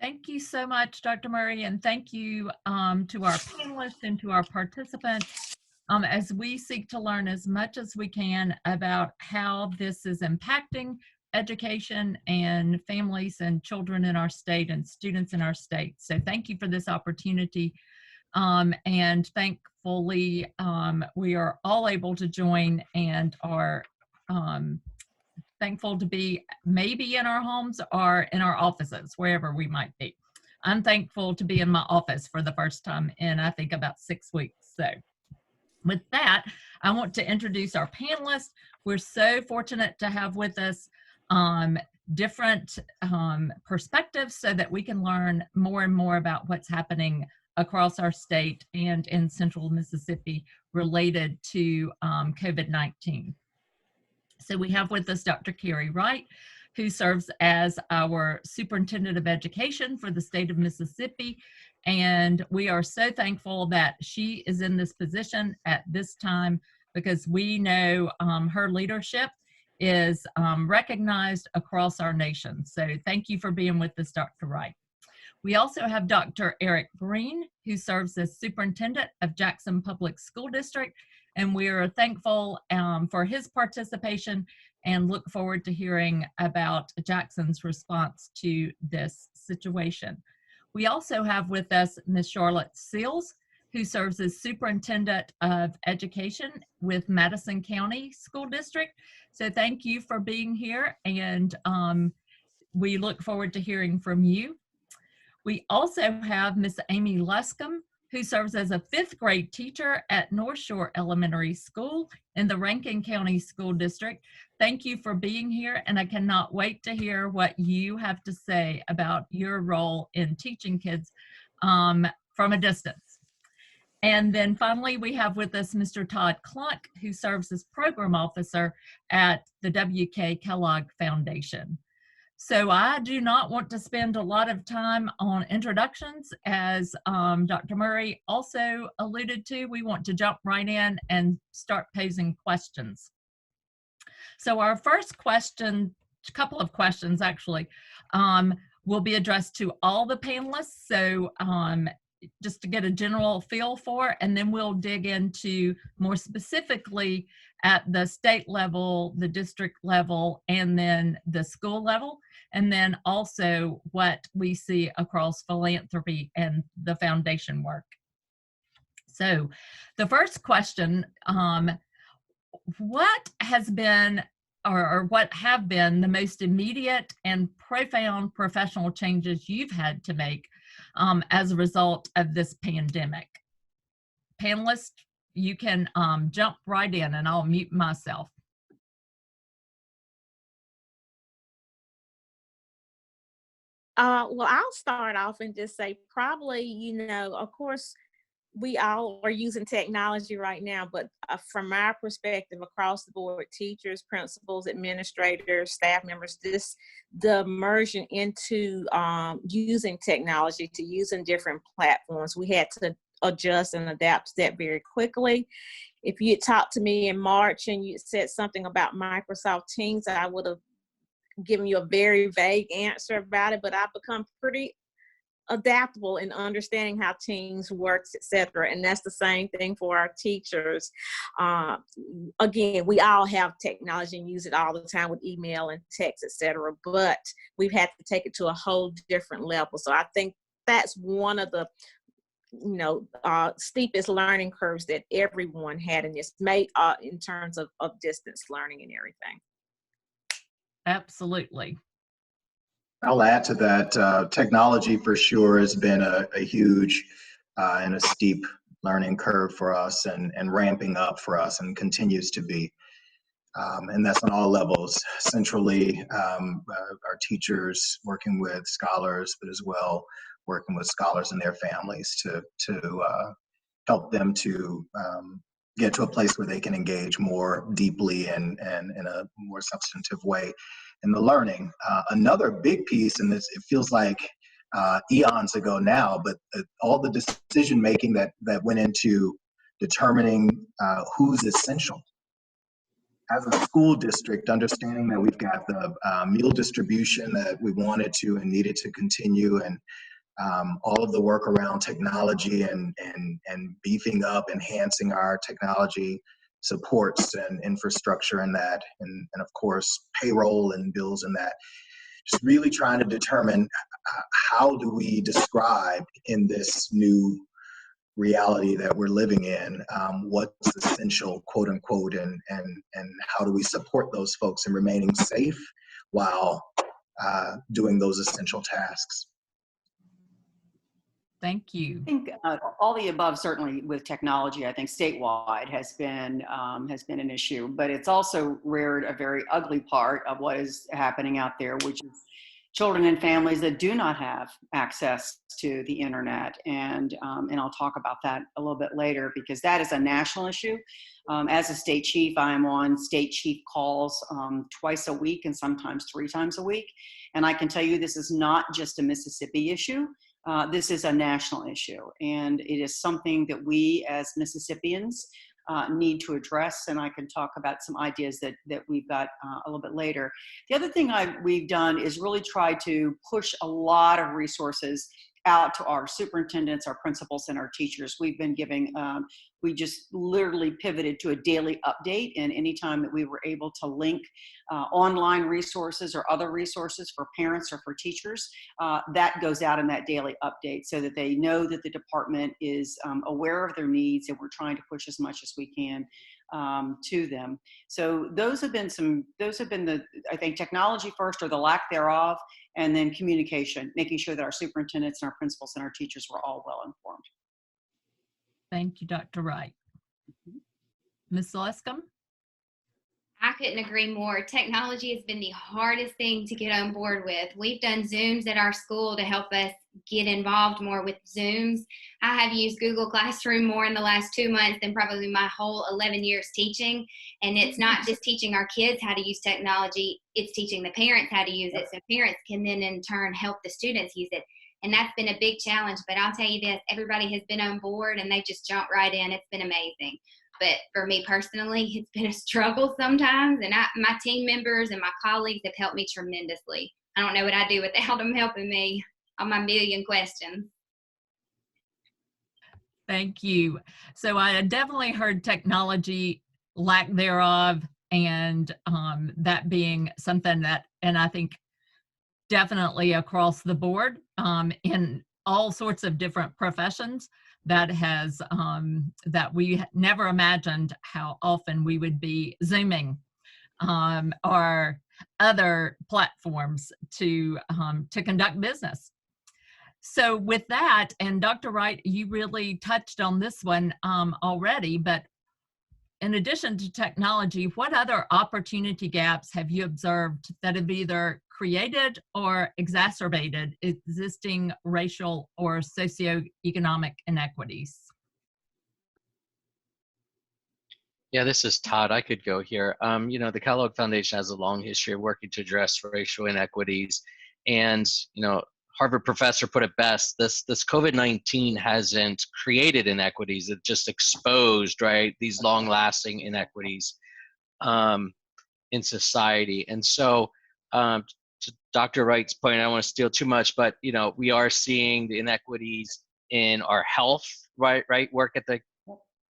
Thank you so much, Dr. Murray, and thank you to our panelists and to our participants as we seek to learn as much as we can about how this is impacting education and families and children in our state and students in our state. So thank you for this opportunity. And thankfully, we are all able to join and are thankful to be maybe in our homes or in our offices, wherever we might be. I'm thankful to be in my office for the first time in, I think, about 6 weeks. So with that, I want to introduce our panelists. We're so fortunate to have with us different perspectives so that we can learn more and more about what's happening across our state and in central Mississippi related to COVID-19. So we have with us Dr. Carrie Wright, who serves as our Superintendent of Education for the state of Mississippi. And we are so thankful that she is in this position at this time because we know her leadership is recognized across our nation. So thank you for being with us, Dr. Wright. We also have Dr. Eric Green, who serves as Superintendent of Jackson Public School District, and we are thankful for his participation and look forward to hearing about Jackson's response to this situation. We also have with us Ms. Charlotte Seals, who serves as Superintendent of Education with Madison County School District. So thank you for being here, and we look forward to hearing from you. We also have Ms. Amy Luscombe, who serves as a 5th grade teacher at North Shore Elementary School in the Rankin County School District. Thank you for being here, and I cannot wait to hear what you have to say about your role in teaching kids from a distance. And then finally, we have with us Mr. Todd Klunk, who serves as Program Officer at the W.K. Kellogg Foundation. So I do not want to spend a lot of time on introductions. As Dr. Murray also alluded to, we want to jump right in and start posing questions. So our first question, a couple of questions actually, will be addressed to all the panelists. So just to get a general feel for, and then we'll dig into more specifically at the state level, the district level, and then the school level, and then also what we see across philanthropy and the foundation work. So the first question, what has been or what have been the most immediate and profound professional changes you've had to make as a result of this pandemic? Panelists, you can jump right in and I'll mute myself. Well, I'll start off and just say probably, of course, we all are using technology right now, but from our perspective across the board, teachers, principals, administrators, staff members, the immersion into using technology, to using different platforms, we had to adjust and adapt to that very quickly. If you had talked to me in March and you said something about Microsoft Teams, I would have given you a very vague answer about it, but I've become pretty adaptable in understanding how Teams works, etc. And that's the same thing for our teachers. Again, we all have technology and use it all the time with email and text, etc. But we've had to take it to a whole different level. So I think that's one of the steepest learning curves that everyone had in this, in terms of distance learning and everything. Absolutely. I'll add to that. Technology for sure has been a huge and a steep learning curve for us, and ramping up for us, and continues to be. And that's on all levels. Centrally, our teachers working with scholars, but as well working with scholars and their families to help them to get to a place where they can engage more deeply and in a more substantive way in the learning. Another big piece, and it feels like eons ago now, but all the decision making that went into determining who's essential as a school district, understanding that we've got the meal distribution that we wanted to and needed to continue, and all of the work around technology and beefing up, enhancing our technology supports and infrastructure and that, and of course payroll and bills and that. Just really trying to determine how do we describe in this new reality that we're living in, what's essential, quote unquote, and how do we support those folks in remaining safe while doing those essential tasks. Thank you. I think all the above, certainly with technology, I think statewide has been an issue, but it's also reared a very ugly part of what is happening out there, which is children and families that do not have access to the internet. And I'll talk about that a little bit later, because that is a national issue. As a state chief, I am on state chief calls twice a week and sometimes 3 times a week. And I can tell you this is not just a Mississippi issue. This is a national issue, and it is something that we as Mississippians need to address, and I can talk about some ideas that we've got a little bit later. The other thing we've done is really try to push a lot of resources out to our superintendents, our principals, and our teachers. We've been giving, we just literally pivoted to a daily update, and anytime that we were able to link online resources or other resources for parents or for teachers, that goes out in that daily update so that they know that the department is aware of their needs, and we're trying to push as much as we can to them. So those have been the, I think, technology first, or the lack thereof, and then communication, making sure that our superintendents and our principals and our teachers were all well informed. Thank you, Dr. Wright. Ms. Lescombe? I couldn't agree more. Technology has been the hardest thing to get on board with. We've done Zooms at our school to help us get involved more with Zooms. I have used Google Classroom more in the last 2 months than probably my whole 11 years teaching. And it's not just teaching our kids how to use technology, it's teaching the parents how to use it, so parents can then in turn help the students use it. And that's been a big challenge, but I'll tell you this, everybody has been on board and they just jumped right in. It's been amazing. But for me personally, it's been a struggle sometimes, and my team members and my colleagues have helped me tremendously. I don't know what I'd do without them helping me on my million questions. Thank you. So I definitely heard technology, lack thereof, and that being something that, and I think definitely across the board in all sorts of different professions, that has that we never imagined how often we would be Zooming or other platforms to conduct business. So with that, and Dr. Wright, you really touched on this one already, but in addition to technology, what other opportunity gaps have you observed that have either created or exacerbated existing racial or socioeconomic inequities? Yeah, this is Todd. I could go here. You know, the Kellogg Foundation has a long history of working to address racial inequities. And, you know, Harvard professor put it best, this COVID-19 hasn't created inequities, it just exposed, right, these long-lasting inequities in society. And so, to Dr. Wright's point, I don't want to steal too much, but, you know, we are seeing the inequities in our health, right, work at the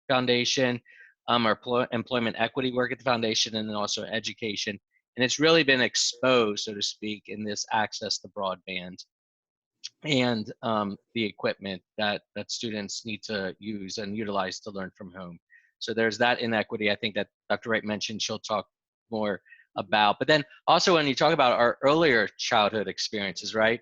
foundation, our employment equity work at the foundation, and then also education. And it's really been exposed, so to speak, in this access to broadband and the equipment that students need to use and utilize to learn from home. So there's that inequity, I think, that Dr. Wright mentioned she'll talk more about. But then also when you talk about our earlier childhood experiences, right?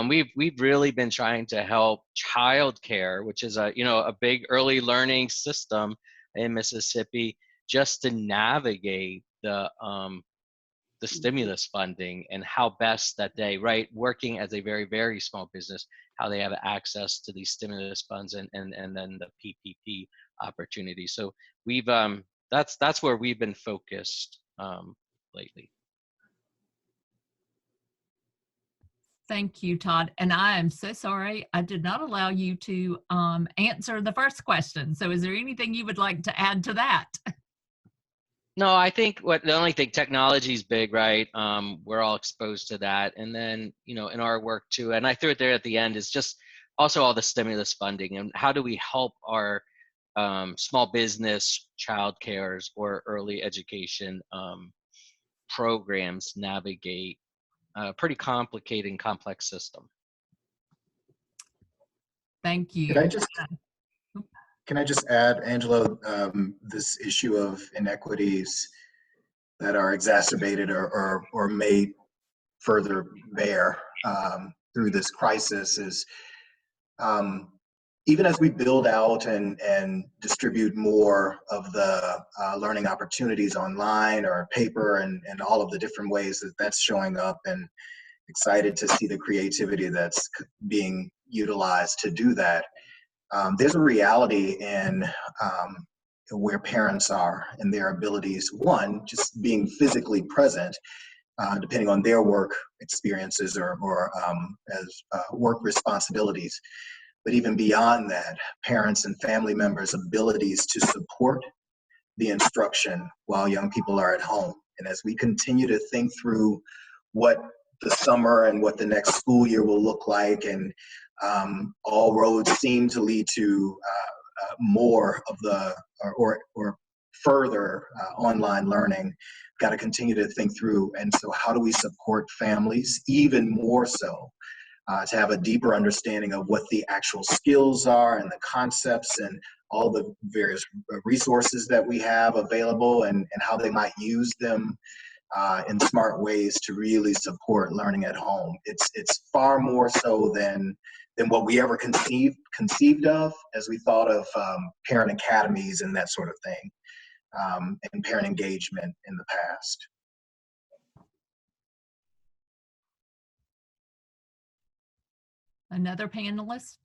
We've really been trying to help childcare, which is a big early learning system in Mississippi, just to navigate the stimulus funding and how best that they, right, working as a very, very small business, how they have access to these stimulus funds and then the PPP opportunity. So we've that's where we've been focused lately. Thank you, Todd. And I am so sorry I did not allow you to answer the first question. So is there anything you would like to add to that? No, I think the only thing, technology is big, right? We're all exposed to that. And then, in our work too, and I threw it there at the end, is just also all the stimulus funding and how do we help our small business, child cares, or early education programs navigate a pretty complicated and complex system. Thank you. Can I just add, Angela, this issue of inequities that are exacerbated or made further bare through this crisis is even as we build out and distribute more of the learning opportunities online or paper and all of the different ways that that's showing up, and excited to see the creativity that's being utilized to do that. There's a reality in where parents are and their abilities, one, just being physically present, depending on their work experiences or as work responsibilities. But even beyond that, parents and family members' abilities to support the instruction while young people are at home. And as we continue to think through what the summer and what the next school year will look like, and all roads seem to lead to more of the or further online learning, got to continue to think through. And so how do we support families even more so to have a deeper understanding of what the actual skills are and the concepts and all the various resources that we have available, and how they might use them in smart ways to really support learning at home. It's far more so than what we ever conceived of as we thought of parent academies and that sort of thing, and parent engagement in the past. Another panelist?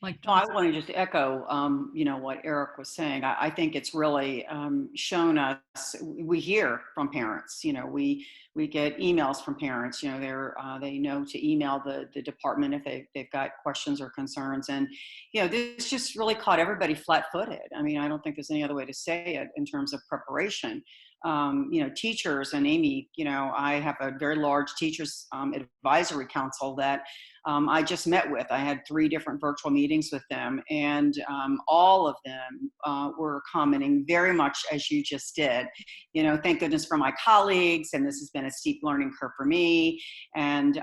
No, I want to just echo, what Eric was saying. I think it's really shown us. We hear from parents. We get emails from parents. They know to email the department if they've got questions or concerns. And this just really caught everybody flat-footed. I mean, I don't think there's any other way to say it in terms of preparation. Teachers, and Amy, I have a very large teachers advisory council that I just met with. I had 3 different virtual meetings with them, and all of them were commenting very much as you just did. Thank goodness for my colleagues, and this has been a steep learning curve for me. And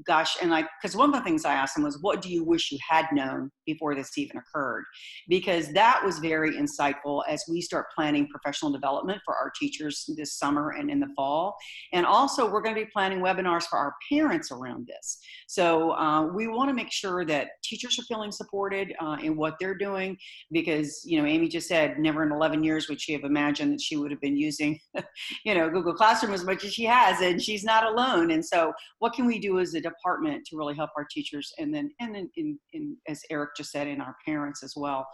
gosh, and because one of the things I asked them was, what do you wish you had known before this even occurred? Because that was very insightful as we start planning professional development for our teachers this summer and in the fall. And also, we're going to be planning webinars for our parents around this. So we want to make sure that teachers are feeling supported in what they're doing, because, Amy just said never in 11 years would she have imagined that she would have been using, Google Classroom as much as she has, and she's not alone. And so what can we do as a department to really help our teachers, and then as Eric just said, in our parents as well,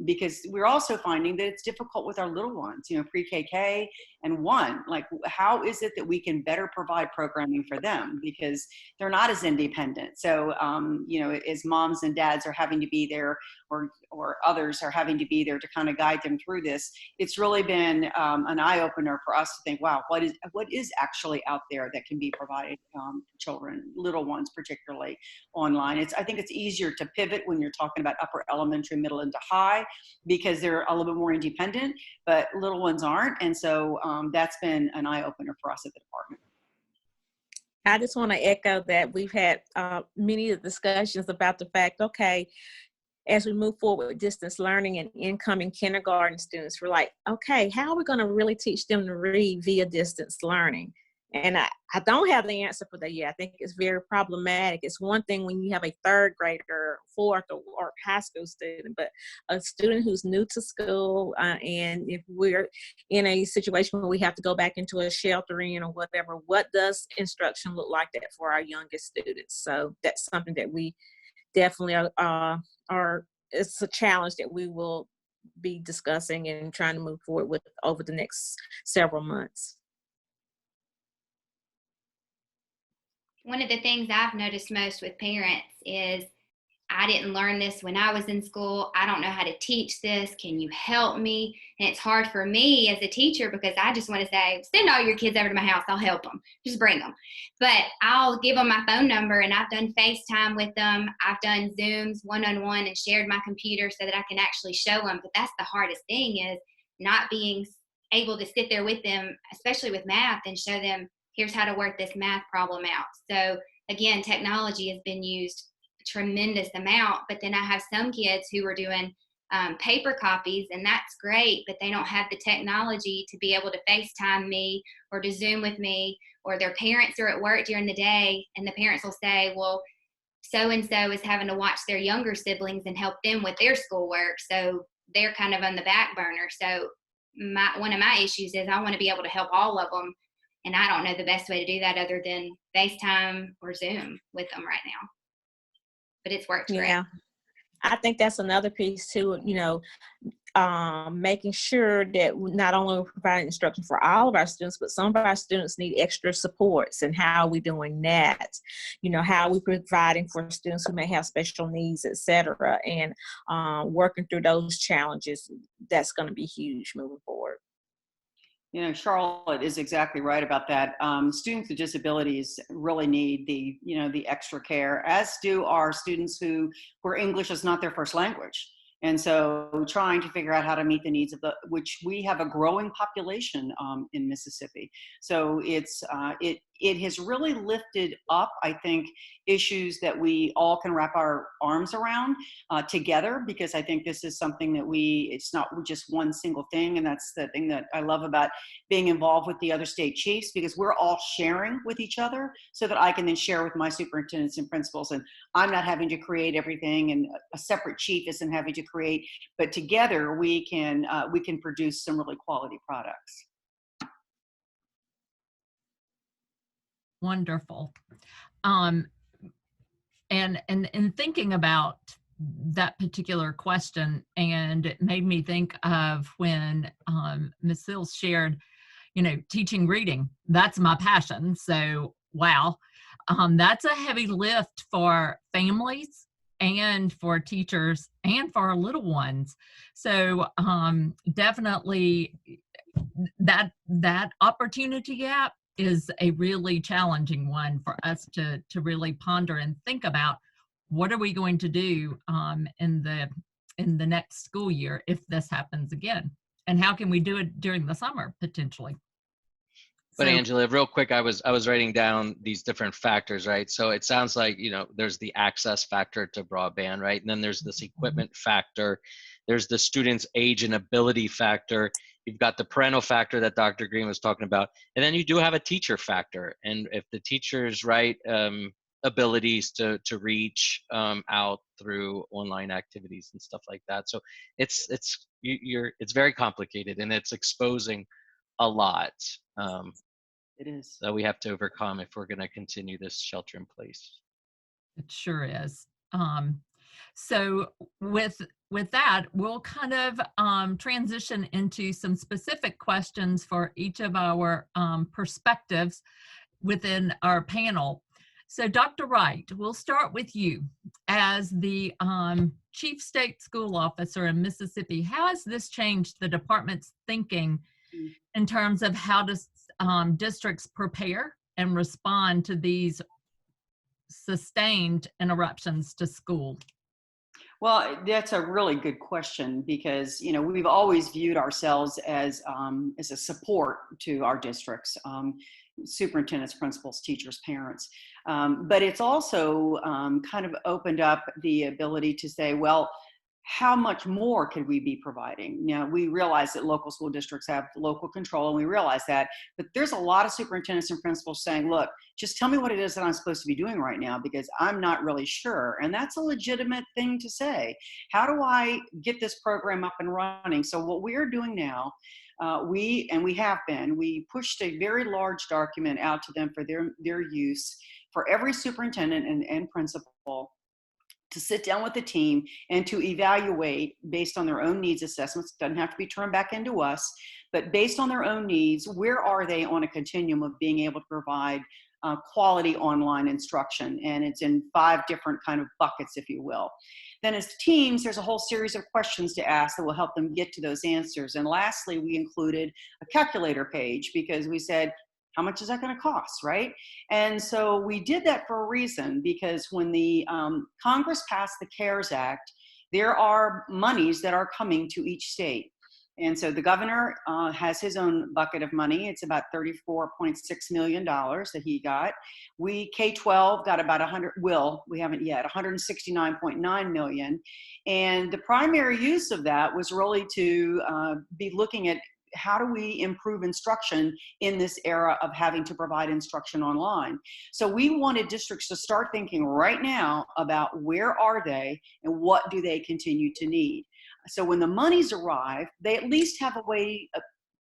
because we're also finding that it's difficult with our little ones, pre-KK and 1. Like, how is it that we can better provide programming for them, because they're not as independent. So, as moms and dads are having to be there, or others are having to be there to kind of guide them through this, it's really been an eye-opener for us to think, wow, what is actually out there that can be provided for children, little ones particularly, online. I think it's easier to pivot when you're talking about upper elementary, middle, into high, because they're a little bit more independent, but little ones aren't. And so that's been an eye-opener for us at the department. I just want to echo that we've had many discussions about the fact, okay, as we move forward with distance learning and incoming kindergarten students, we're like, okay, how are we going to really teach them to read via distance learning? And I don't have the answer for that yet. I think it's very problematic. It's one thing when you have a 3rd grader, 4th, or high school student, but a student who's new to school, and if we're in a situation where we have to go back into a sheltering or whatever, what does instruction look like that for our youngest students? So that's something that we definitely it's a challenge that we will be discussing and trying to move forward with over the next several months. One of the things I've noticed most with parents is I didn't learn this when I was in school. I don't know how to teach this. Can you help me? And it's hard for me as a teacher because I just want to say, send all your kids over to my house. I'll help them. Just bring them. But I'll give them my phone number, and I've done FaceTime with them. I've done Zooms one-on-one and shared my computer so that I can actually show them. But that's the hardest thing, is not being able to sit there with them, especially with math, and show them, here's how to work this math problem out. So again, technology has been used tremendous amount, but then I have some kids who are doing paper copies, and that's great, but they don't have the technology to be able to FaceTime me or to Zoom with me, or their parents are at work during the day and the parents will say, well, so-and-so is having to watch their younger siblings and help them with their schoolwork, so they're kind of on the back burner. So one of my issues is I want to be able to help all of them, and I don't know the best way to do that other than FaceTime or Zoom with them right now. But it's worked great. Yeah, I think that's another piece too, making sure that not only we're providing instruction for all of our students, but some of our students need extra supports, and how are we doing that? How are we providing for students who may have special needs, et cetera, and working through those challenges. That's going to be huge moving forward. Charlotte is exactly right about that. Students with disabilities really need the extra care, as do our students where English is not their first language. And so trying to figure out how to meet the needs of which we have a growing population in Mississippi. So it has really lifted up, I think, issues that we all can wrap our arms around together, because I think this is something that it's not just one single thing. And that's the thing that I love about being involved with the other state chiefs, because we're all sharing with each other so that I can then share with my superintendents and principals, and I'm not having to create everything, and a separate chief isn't having to create, but together we can produce some really quality products. Wonderful. And in thinking about that particular question, and it made me think of when Ms. Sills shared, teaching reading. That's my passion. So, wow. That's a heavy lift for families and for teachers and for our little ones. So definitely that opportunity gap is a really challenging one for us to really ponder and think about. What are we going to do in the next school year if this happens again? And how can we do it during the summer potentially? But So, Angela, real quick, I was writing down these different factors, right? So it sounds like, there's the access factor to broadband, right? And then there's this equipment factor. There's the student's age and ability factor. You've got the parental factor that Dr. Green was talking about. And then you do have a teacher factor. And if the teacher's right abilities to reach out through online activities and stuff like that. So it's very complicated, and it's exposing a lot. It is. That we have to overcome if we're going to continue this shelter in place. it sure is. So with that, we'll kind of transition into some specific questions for each of our perspectives within our panel. So Dr. Wright, we'll start with you. As the Chief State School Officer in Mississippi, how has this changed the department's thinking in terms of how districts prepare and respond to these sustained interruptions to school? Well, that's a really good question, because we've always viewed ourselves as a support to our districts, superintendents, principals, teachers, parents. But it's also kind of opened up the ability to say, well, how much more could we be providing? We realize that local school districts have local control, and we realize that, but there's a lot of superintendents and principals saying, look, just tell me what it is that I'm supposed to be doing right now, because I'm not really sure. And that's a legitimate thing to say. How do I get this program up and running? So what we're doing now, we pushed a very large document out to them for their use, for every superintendent and principal to sit down with the team and to evaluate based on their own needs assessments. Doesn't have to be turned back into us, but based on their own needs, where are they on a continuum of being able to provide quality online instruction, and it's in 5 different kind of buckets, if you will. Then as teams, there's a whole series of questions to ask that will help them get to those answers. And lastly, we included a calculator page because we said, how much is that going to cost, right? And so we did that for a reason, because when the Congress passed the CARES Act, there are monies that are coming to each state. And so the governor has his own bucket of money. It's about $34.6 million that he got. We, K-12, got about we haven't yet, $169.9 million. And the primary use of that was really to be looking at how do we improve instruction in this era of having to provide instruction online. So we wanted districts to start thinking right now about where are they and what do they continue to need. So when the monies arrive, they at least have a way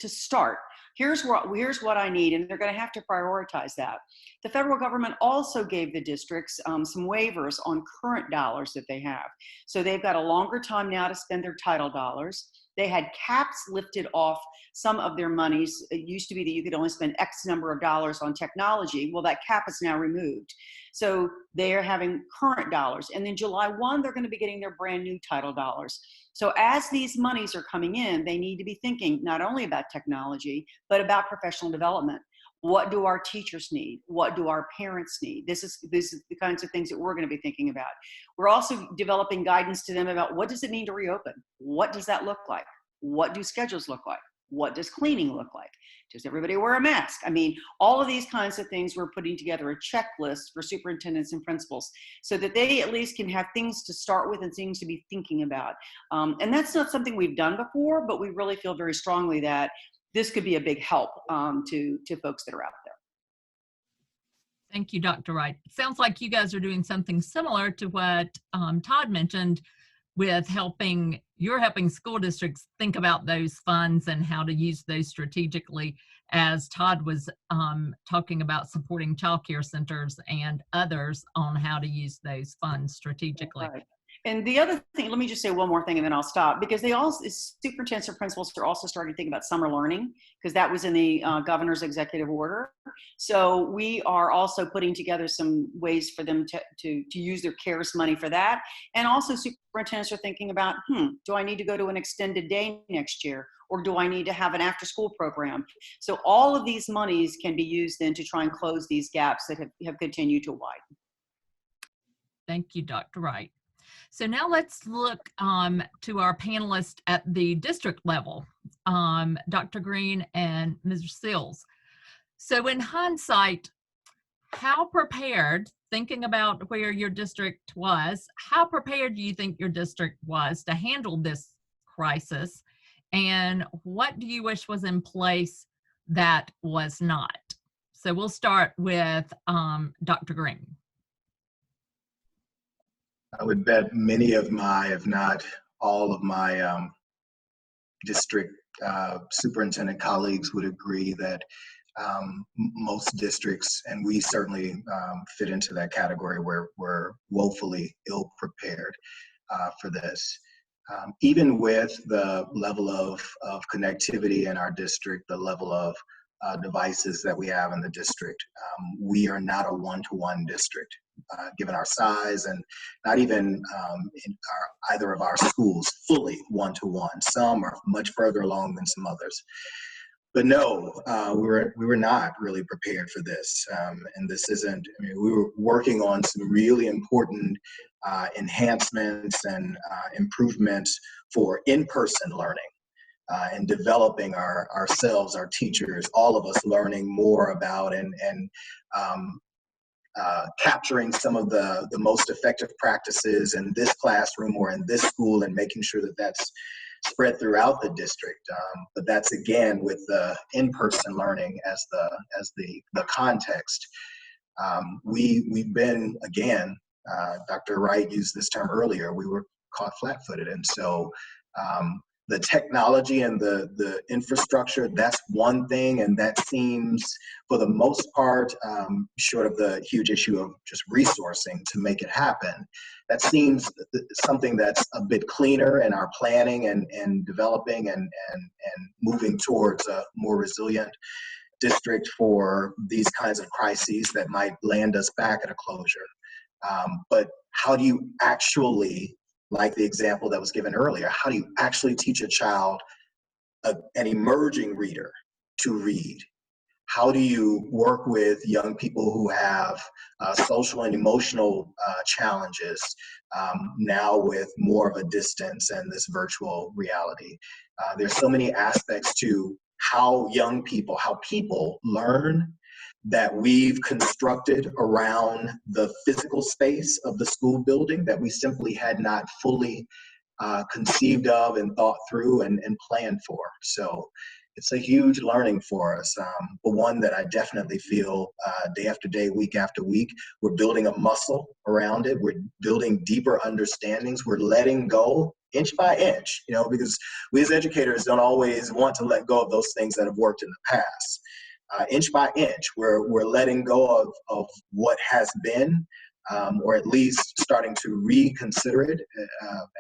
to start. Here's what I need, and they're going to have to prioritize that. The federal government also gave the districts some waivers on current dollars that they have. So they've got a longer time now to spend their title dollars. They had caps lifted off some of their monies. It used to be that you could only spend X number of dollars on technology. Well, that cap is now removed. So they're having current dollars. And then July 1, they're going to be getting their brand new title dollars. So as these monies are coming in, they need to be thinking not only about technology, but about professional development. What do our teachers need? What do our parents need? This is the kinds of things that we're going to be thinking about. We're also developing guidance to them about what does it mean to reopen? What does that look like? What do schedules look like? What does cleaning look like? Does everybody wear a mask? I mean, all of these kinds of things, we're putting together a checklist for superintendents and principals so that they at least can have things to start with and things to be thinking about. And that's not something we've done before, but we really feel very strongly that this could be a big help to folks that are out there. Thank you, Dr. Wright. It sounds like you guys are doing something similar to what Todd mentioned with you're helping school districts think about those funds and how to use those strategically, as Todd was talking about supporting child care centers and others on how to use those funds strategically. Right. And the other thing, let me just say one more thing and then I'll stop, because superintendents and principals are also starting to think about summer learning, because that was in the governor's executive order. So we are also putting together some ways for them to use their CARES money for that. And also superintendents are thinking about, do I need to go to an extended day next year? Or do I need to have an after-school program? So all of these monies can be used then to try and close these gaps that have continued to widen. Thank you, Dr. Wright. So now let's look to our panelists at the district level, Dr. Green and Mr. Sills. So in hindsight, how prepared, thinking about where your district was, how prepared do you think your district was to handle this crisis? And what do you wish was in place that was not? So we'll start with Dr. Green. I would bet many of my, if not all of my district superintendent colleagues would agree that most districts, and we certainly fit into that category, where we're woefully ill prepared for this. Even with the level of connectivity in our district, the level of devices that we have in the district, we are not a one-to-one district. Given our size, and not even in either of our schools fully one-to-one. Some are much further along than some others. But no, we were not really prepared for this. And this isn't, we were working on some really important enhancements and improvements for in-person learning. And developing ourselves, our teachers, all of us learning more about and capturing some of the most effective practices in this classroom or in this school, and making sure that that's spread throughout the district. But that's again with the in-person learning as the context. We've been, again, Dr. Wright used this term earlier, we were caught flat-footed. And so the technology and the infrastructure, that's one thing, and that seems, for the most part, short of the huge issue of just resourcing to make it happen, that seems something that's a bit cleaner in our planning and developing and moving towards a more resilient district for these kinds of crises that might land us back at a closure. But how do you actually, like the example that was given earlier, how do you actually teach a child, an emerging reader, to read? How do you work with young people who have social and emotional challenges now with more of a distance and this virtual reality? There's so many aspects to how young people, how people learn, that we've constructed around the physical space of the school building that we simply had not fully conceived of and thought through and planned for. So it's a huge learning for us, but one that I definitely feel day after day, week after week, we're building a muscle around it. We're building deeper understandings. We're letting go inch by inch, because we as educators don't always want to let go of those things that have worked in the past. Inch by inch, we're letting go of what has been, or at least starting to reconsider it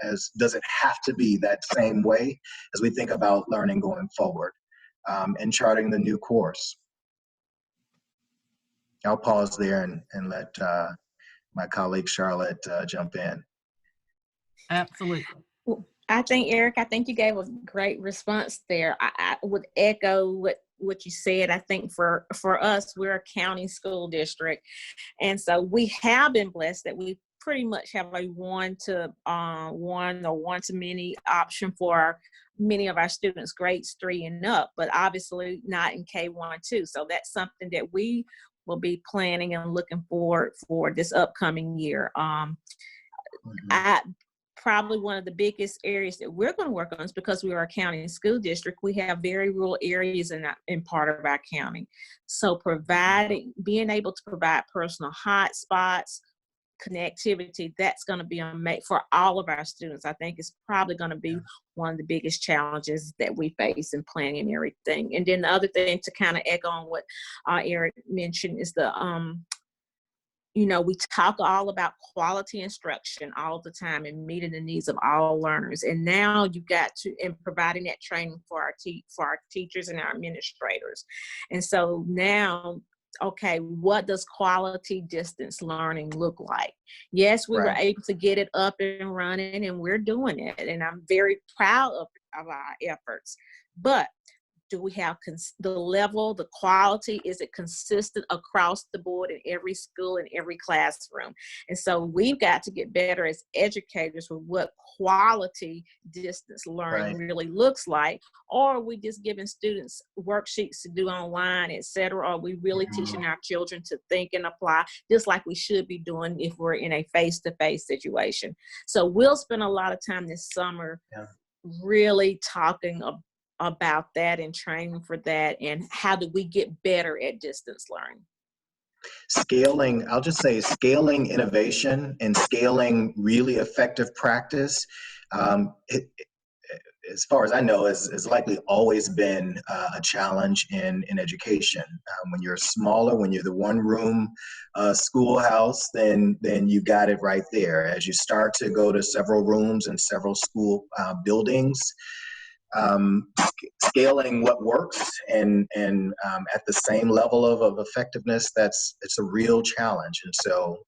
as does it have to be that same way as we think about learning going forward, and charting the new course. I'll pause there and let my colleague Charlotte jump in. Absolutely. Well, I think, Eric, you gave a great response there. I would echo what you said. I think for us, we're a county school district. And so we have been blessed that we pretty much have a one-to-one or one-to-many option for many of our students, grades 3 and up, but obviously not in K-1-2. So that's something that we will be planning and looking forward for this upcoming year. Probably one of the biggest areas that we're going to work on is because we are a county school district. We have very rural areas in part of our county. So being able to provide personal hotspots, connectivity, that's going to be for all of our students. I think it's probably going to be one of the biggest challenges that we face in planning and everything. And then the other thing to kind of echo on what Eric mentioned is we talk all about quality instruction all the time and meeting the needs of all learners. And now you've got in providing that training for our teachers and our administrators. And so now, okay, what does quality distance learning look like? Yes, we were able to get it up and running, and we're doing it. And I'm very proud of our efforts. But do we have the level, the quality? Is it consistent across the board in every school, in every classroom? And so we've got to get better as educators with what quality distance learning really looks like. Or are we just giving students worksheets to do online, et cetera? Or are we really teaching our children to think and apply, just like we should be doing if we're in a face-to-face situation? So we'll spend a lot of time this summer really talking about that and training for that, and how do we get better at distance learning? Scaling, I'll just say scaling innovation and scaling really effective practice, as far as I know, has likely always been a challenge in education. When you're smaller, when you're the one-room schoolhouse, then you got it right there. As you start to go to several rooms and several school buildings, scaling what works and at the same level of effectiveness, it's a real challenge. And so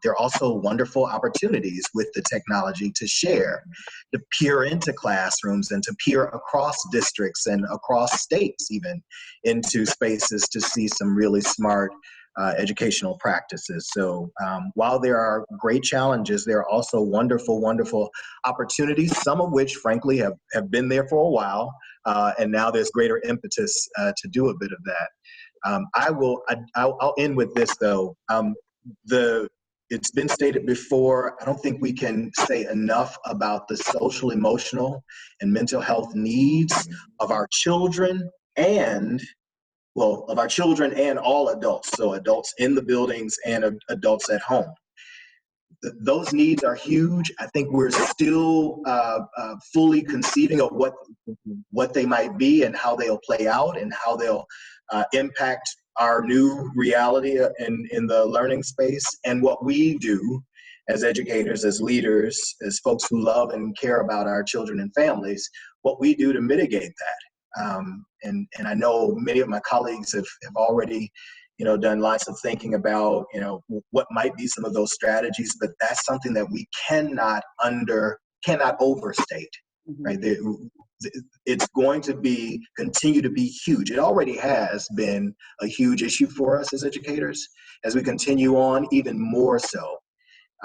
there are also wonderful opportunities with the technology to share, to peer into classrooms and to peer across districts and across states even into spaces to see some really smart educational practices. So while there are great challenges, there are also wonderful, wonderful opportunities, some of which, frankly, have been there for a while, and now there's greater impetus to do a bit of that. I'll end with this, though. It's been stated before, I don't think we can say enough about the social, emotional, and mental health needs of our children and all adults, so adults in the buildings and adults at home. Those needs are huge. I think we're still fully conceiving of what they might be and how they'll play out and how they'll impact our new reality in the learning space. And what we do as educators, as leaders, as folks who love and care about our children and families, what we do to mitigate that. And I know many of my colleagues have already, done lots of thinking about, what might be some of those strategies, but that's something that we cannot overstate, right? It's going to continue to be huge. It already has been a huge issue for us as educators. As we continue on, even more so.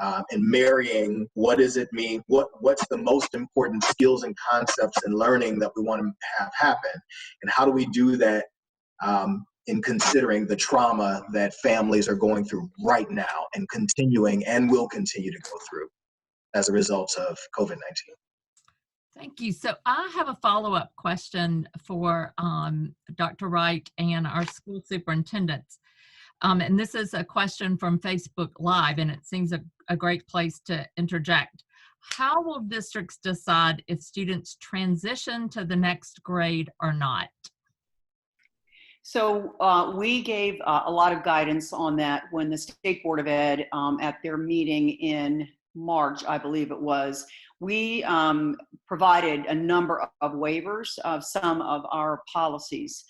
And marrying what does it mean, what's the most important skills and concepts and learning that we want to have happen, and how do we do that in considering the trauma that families are going through right now and continuing and will continue to go through as a result of COVID-19. Thank you. So I have a follow-up question for Dr. Wright and our school superintendents. And this is a question from Facebook Live, and it seems a great place to interject. How will districts decide if students transition to the next grade or not? So we gave a lot of guidance on that when the State Board of Ed at their meeting in March, I believe it was, we provided a number of waivers of some of our policies.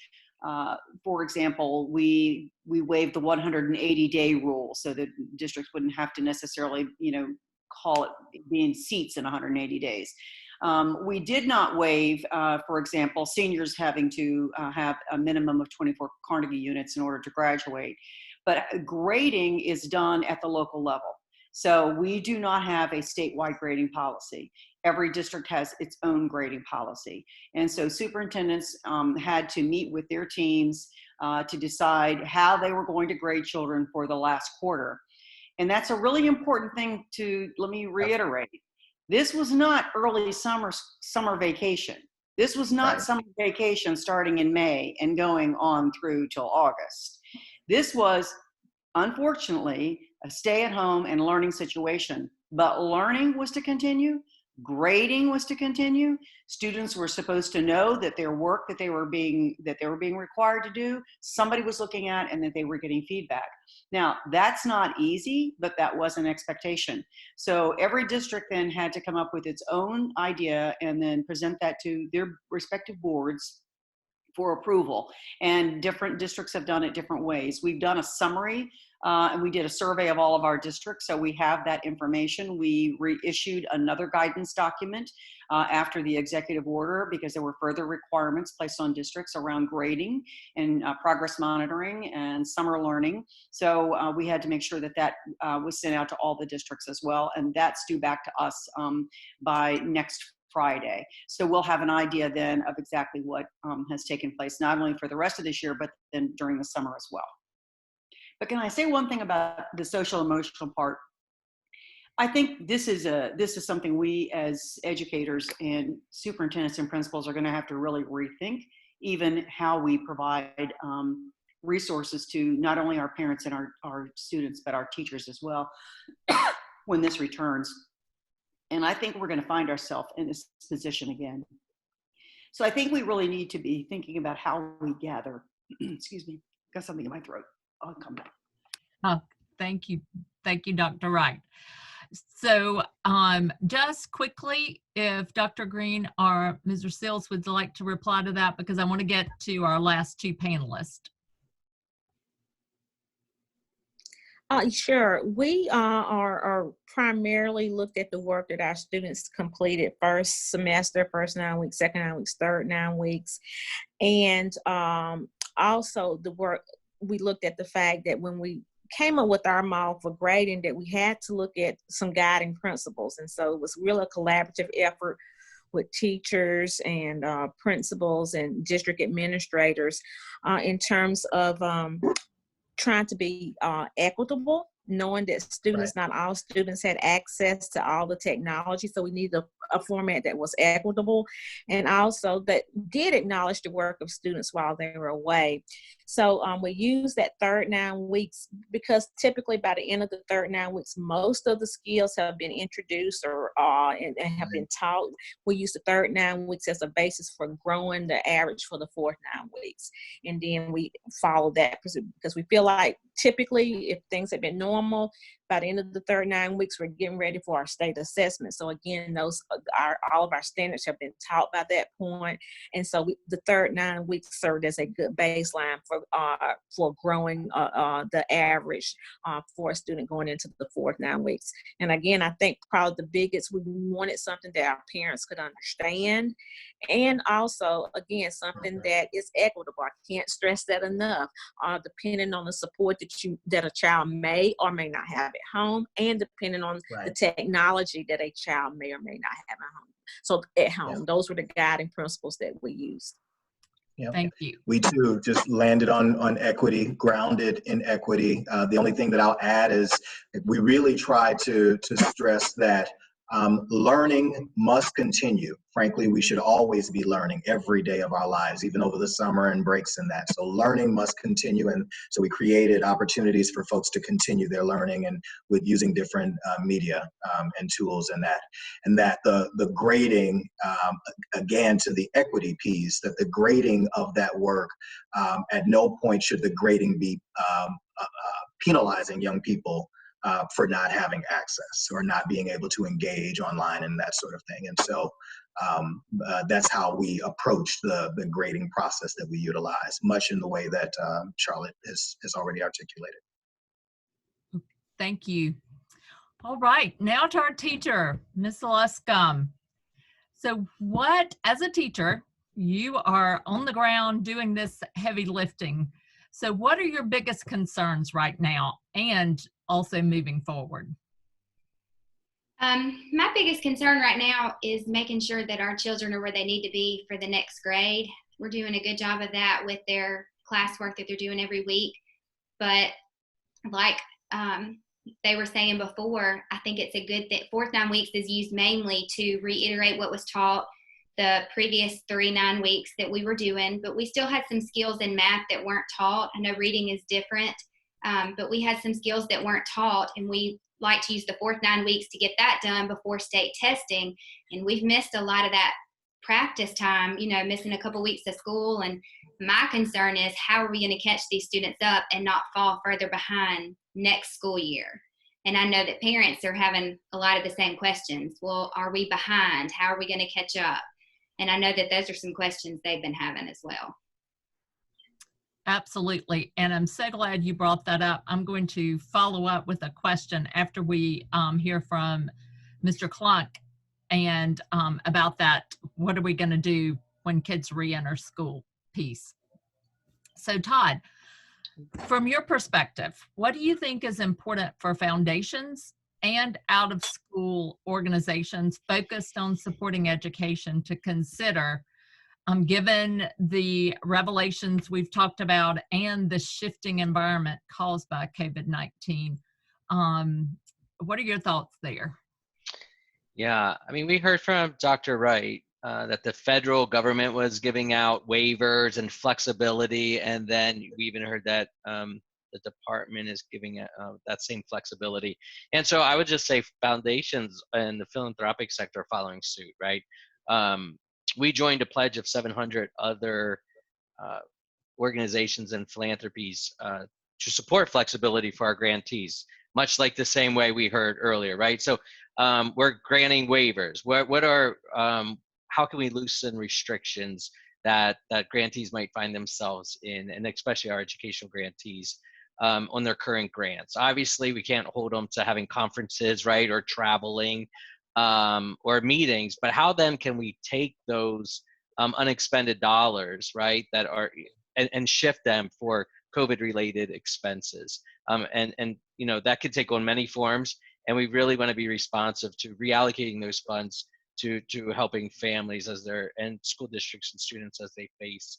For example, we waived the 180-day rule so that districts wouldn't have to necessarily, call it being seats in 180 days. We did not waive, for example, seniors having to have a minimum of 24 Carnegie units in order to graduate. But grading is done at the local level. So we do not have a statewide grading policy. Every district has its own grading policy. And so superintendents had to meet with their teams to decide how they were going to grade children for the last quarter. And that's a really important thing let me reiterate. This was not early summer vacation. This was not summer vacation starting in May and going on through till August. This was, unfortunately, a stay-at-home and learning situation. But learning was to continue. Grading was to continue. Students were supposed to know that their work that they were being required to do, somebody was looking at and that they were getting feedback. Now, that's not easy, but that was an expectation. So every district then had to come up with its own idea and then present that to their respective boards for approval. And different districts have done it different ways. We've done a summary and we did a survey of all of our districts, so we have that information. We reissued another guidance document after the executive order because there were further requirements placed on districts around grading and progress monitoring and summer learning. So we had to make sure that was sent out to all the districts as well, and that's due back to us by next Friday. So we'll have an idea then of exactly what has taken place, not only for the rest of this year, but then during the summer as well. But can I say one thing about the social emotional part? I think this is something we as educators and superintendents and principals are going to have to really rethink, even how we provide resources to not only our parents and our students, but our teachers as well when this returns. And I think we're going to find ourselves in this position again. So I think we really need to be thinking about how we gather. Excuse me, got something in my throat. I'll come back. Oh, thank you. Thank you, Dr. Wright. So just quickly, if Dr. Green or Mr. Sills would like to reply to that, because I want to get to our last two panelists. Sure. We are primarily looked at the work that our students completed first semester, first 9 weeks, second 9 weeks, third 9 weeks. And also the work, we looked at the fact that when we came up with our model for grading, that we had to look at some guiding principles. And so it was really a collaborative effort with teachers and principals and district administrators in terms of trying to be equitable, knowing that students, not all students had access to all the technology. So we needed a format that was equitable and also that did acknowledge the work of students while they were away. So we use that third 9 weeks because typically by the end of the third 9 weeks, most of the skills have been introduced or and have been taught. We use the third 9 weeks as a basis for growing the average for the fourth 9 weeks. And then we follow that because we feel like typically if things have been normal, By the end of the third 9 weeks, we're getting ready for our state assessment. So again, those all of our standards have been taught by that point. And so the third 9 weeks served as a good baseline for growing the average for a student going into the fourth 9 weeks. And again, I think probably the biggest, we wanted something that our parents could understand. And also, again, something that is equitable. I can't stress that enough. Depending on the support that a child may or may not have at home, and depending on the technology that a child may or may not have at home. So at home, those were the guiding principles that we used. Yeah. Thank you. We too just landed on equity, grounded in equity. The only thing that I'll add is we really try to stress that learning must continue. Frankly, we should always be learning every day of our lives, even over the summer and breaks and that. So learning must continue. And so we created opportunities for folks to continue their learning and with using different media and tools and that. And that the grading, again, to the equity piece, that the grading of that work, at no point should the grading be penalizing young people for not having access or not being able to engage online and that sort of thing. And so that's how we approach the grading process that we utilize, much in the way that Charlotte has already articulated. Thank you. All right, now to our teacher, Ms. Luscombe. So what, as a teacher, you are on the ground doing this heavy lifting. So what are your biggest concerns right now and also moving forward? My biggest concern right now is making sure that our children are where they need to be for the next grade. We're doing a good job of that with their classwork that they're doing every week. But like they were saying before, I think it's a good thing. Fourth 9 weeks is used mainly to reiterate what was taught the previous 3 9 weeks that we were doing, but we still had some skills in math that weren't taught. I know reading is different, but we had some skills that weren't taught, and we like to use the fourth 9 weeks to get that done before state testing. And we've missed a lot of that practice time, missing a couple weeks of school. And my concern is, how are we going to catch these students up and not fall further behind next school year? And I know that parents are having a lot of the same questions. Well, are we behind? How are we going to catch up? And I know that those are some questions they've been having as well. Absolutely. And I'm so glad you brought that up. I'm going to follow up with a question after we hear from Mr. Klunk and about that, what are we going to do when kids re-enter school piece. So Todd, from your perspective, what do you think is important for foundations and out-of-school organizations focused on supporting education to consider, given the revelations we've talked about and the shifting environment caused by COVID-19? What are your thoughts there? Yeah, I mean, we heard from Dr. Wright that the federal government was giving out waivers and flexibility, and then we even heard that the department is giving that same flexibility. And so I would just say foundations and the philanthropic sector are following suit, right? We joined a pledge of 700 other organizations and philanthropies to support flexibility for our grantees, much like the same way we heard earlier, right? So we're granting waivers. What are, how can we loosen restrictions that grantees might find themselves in, and especially our educational grantees, on their current grants? Obviously, we can't hold them to having conferences, right, or traveling, or meetings, but how then can we take those unexpended dollars, right, that are, and shift them for COVID-related expenses? And that could take on many forms, and we really want to be responsive to reallocating those funds to helping families as they're, and school districts and students as they face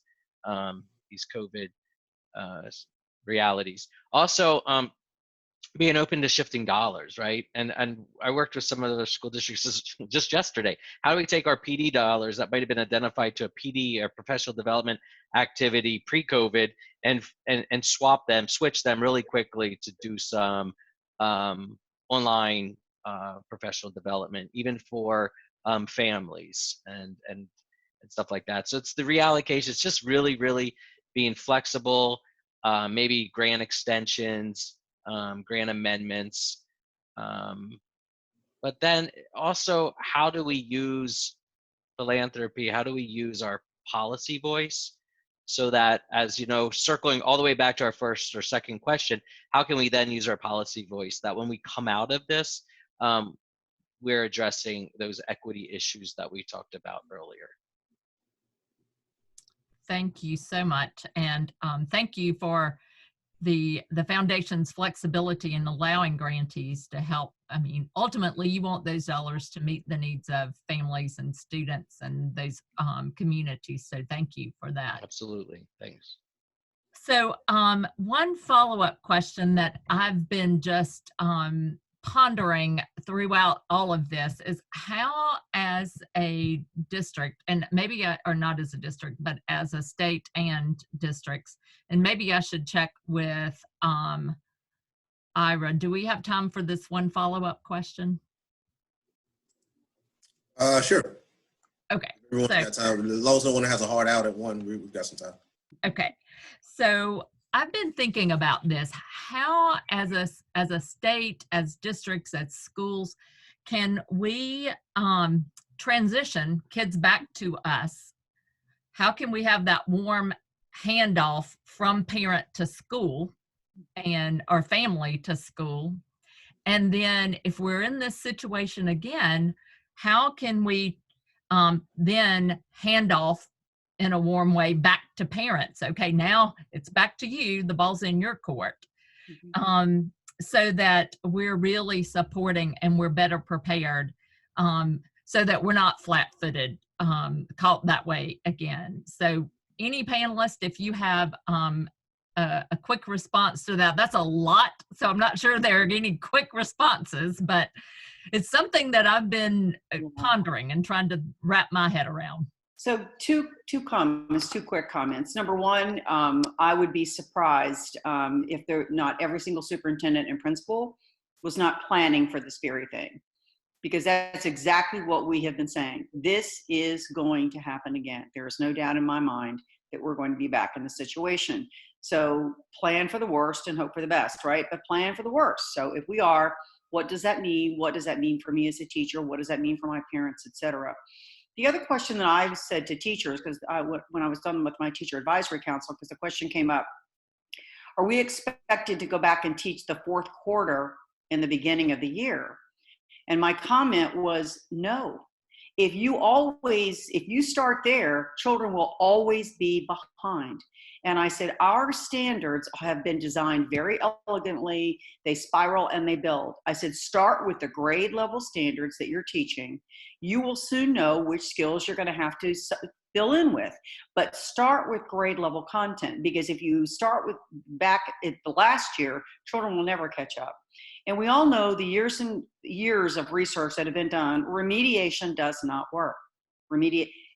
these COVID realities. Also, being open to shifting dollars, right? And I worked with some of the school districts just yesterday. How do we take our PD dollars that might have been identified to a PD or professional development activity pre-COVID and switch them really quickly to do some online professional development, even for families and stuff like that. So it's the reallocation. It's just really, really being flexible, maybe grant extensions, grant amendments, But then also, how do we use philanthropy? How do we use our policy voice so that, as you know, circling all the way back to our first or second question, how can we then use our policy voice that when we come out of this, we're addressing those equity issues that we talked about earlier? Thank you so much. And thank you for the foundation's flexibility in allowing grantees to help. I mean, ultimately, you want those dollars to meet the needs of families and students and those communities. So thank you for that. Absolutely. Thanks. So one follow-up question that I've been just pondering throughout all of this is how, as a district, and maybe, or not as a district, but as a state and districts, and maybe I should check with Ira. Do we have time for this one follow-up question? Sure. Okay. Everyone's got time. As long as no one has a hard out at 1, we've got some time. Okay. So I've been thinking about this. How, as a state, as districts, as schools, can we transition kids back to us? How can we have that warm handoff from parent to school and our family to school? And then if we're in this situation again, how can we then hand off in a warm way back to parents? Okay, now it's back to you, the ball's in your court. So that we're really supporting and we're better prepared, so that we're not flat-footed, caught that way again. So any panelist, if you have a quick response to that, that's a lot. So I'm not sure there are any quick responses, but it's something that I've been pondering and trying to wrap my head around. So two quick comments. Number one, I would be surprised if not every single superintendent and principal was not planning for this very thing, because that's exactly what we have been saying. This is going to happen again. There is no doubt in my mind that we're going to be back in the situation. So plan for the worst and hope for the best, right? But plan for the worst. So if we are, what does that mean? What does that mean for me as a teacher? What does that mean for my parents, et cetera? The other question that I've said to teachers, because when I was done with my teacher advisory council, because the question came up, are we expected to go back and teach the 4th quarter in the beginning of the year? And my comment was no. If you start there, children will always be behind. And I said, our standards have been designed very elegantly. They spiral and they build. I said, start with the grade level standards that you're teaching. You will soon know which skills you're going to have to fill in with, but start with grade level content, because if you start with back at the last year, children will never catch up. And we all know the years and years of research that have been done, remediation does not work.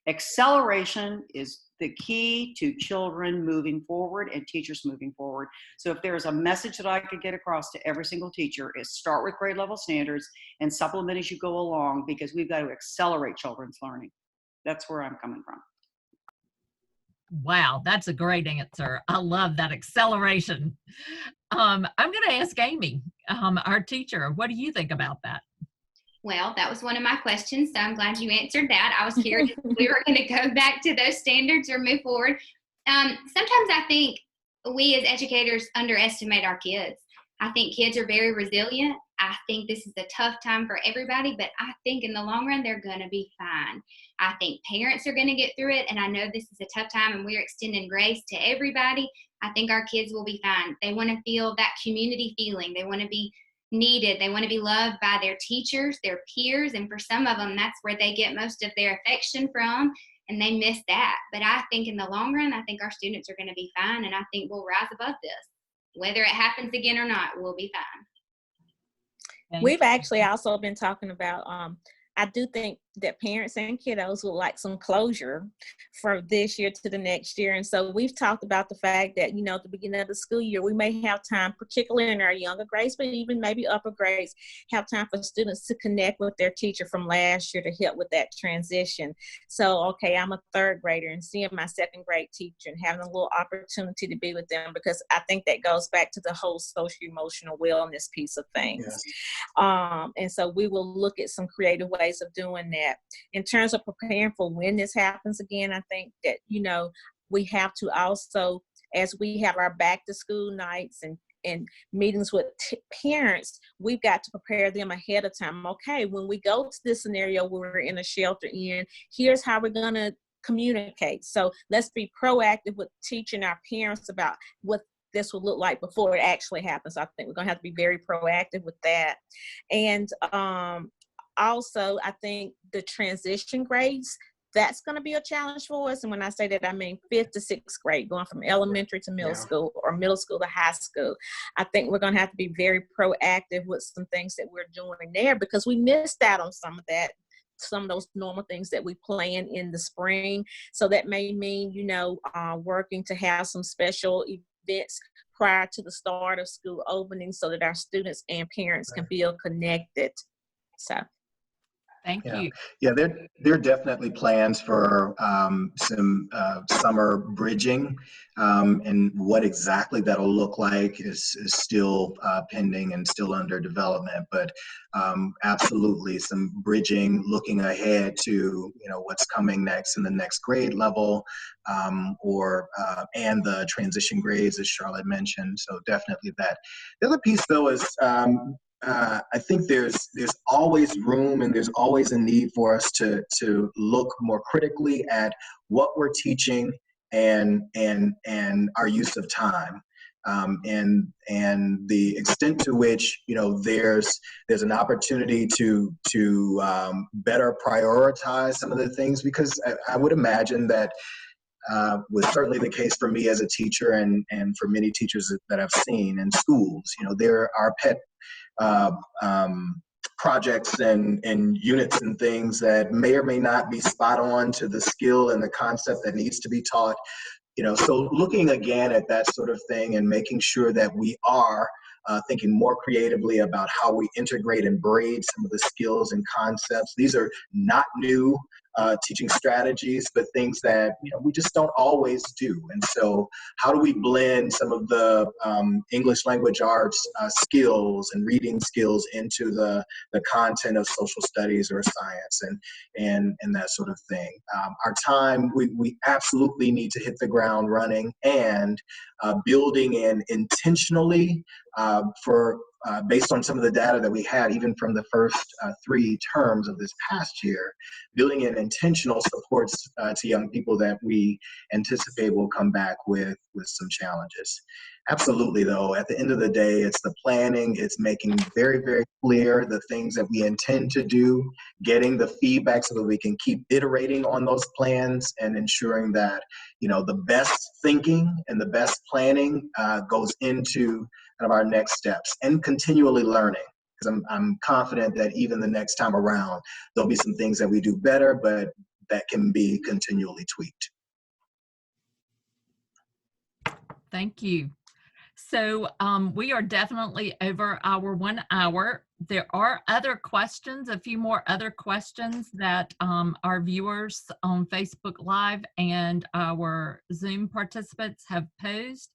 Acceleration is the key to children moving forward and teachers moving forward. So if there's a message that I could get across to every single teacher, is start with grade level standards and supplement as you go along, because we've got to accelerate children's learning. That's where I'm coming from. Wow, that's a great answer. I love that acceleration. I'm going to ask Amy, our teacher, what do you think about that? Well, that was one of my questions, so I'm glad you answered that. I was curious if we were going to go back to those standards or move forward. Sometimes I think we as educators underestimate our kids. I think kids are very resilient. I think this is a tough time for everybody, but I think in the long run, they're going to be fine. I think parents are going to get through it, and I know this is a tough time, and we're extending grace to everybody. I think our kids will be fine. They want to feel that community feeling. They want to be needed. They want to be loved by their teachers, their peers, and for some of them, that's where they get most of their affection from, and they miss that. But I think in the long run, I think our students are going to be fine, and I think we'll rise above this. Whether it happens again or not, we'll be fine. We've actually also been talking about I do think that parents and kiddos would like some closure for this year to the next year. And so we've talked about the fact that, at the beginning of the school year, we may have time, particularly in our younger grades, but even maybe upper grades, have time for students to connect with their teacher from last year to help with that transition. So, okay, I'm a third grader and seeing my second grade teacher and having a little opportunity to be with them, because I think that goes back to the whole social emotional wellness piece of things. Yes. And so we will look at some creative ways of doing that. In terms of preparing for when this happens again, I think that, we have to also, as we have our back to school nights and meetings with parents, we've got to prepare them ahead of time. Okay, when we go to this scenario where we're in a shelter in, here's how we're going to communicate. So let's be proactive with teaching our parents about what this will look like before it actually happens. I think we're going to have to be very proactive with that. And also, I think the transition grades, that's going to be a challenge for us. And when I say that, I mean 5th to 6th grade, going from elementary to middle school or middle school to high school. I think we're going to have to be very proactive with some things that we're doing there, because we missed out on some of those normal things that we plan in the spring. So that may mean, working to have some special events prior to the start of school opening so that our students and parents can feel connected. So. Thank you. Yeah, there are definitely plans for some summer bridging, and what exactly that'll look like is still pending and still under development. But absolutely, some bridging, looking ahead to what's coming next in the next grade level, and the transition grades, as Charlotte mentioned. So definitely that. The other piece, though, is I think there's always room and there's always a need for us to look more critically at what we're teaching and our use of time, and the extent to which there's an opportunity to better prioritize some of the things, because I would imagine that was certainly the case for me as a teacher and for many teachers that I've seen in schools. There are pet projects and units and things that may or may not be spot on to the skill and the concept that needs to be taught. So looking again at that sort of thing and making sure that we are thinking more creatively about how we integrate and braid some of the skills and concepts. These are not new teaching strategies, but things that we just don't always do. And so how do we blend some of the English language arts skills and reading skills into the content of social studies or science and that sort of thing? Our time, we absolutely need to hit the ground running and building in intentionally based on some of the data that we had, even from the first 3 terms of this past year, building in intentional supports to young people that we anticipate will come back with some challenges. Absolutely, though, at the end of the day, it's the planning, it's making very, very clear the things that we intend to do, getting the feedback so that we can keep iterating on those plans and ensuring that, the best thinking and the best planning goes into kind of our next steps, and continually learning. Because I'm confident that even the next time around, there'll be some things that we do better, but that can be continually tweaked. Thank you. So we are definitely over our 1 hour. There are other questions, a few more other questions that our viewers on Facebook Live and our Zoom participants have posed.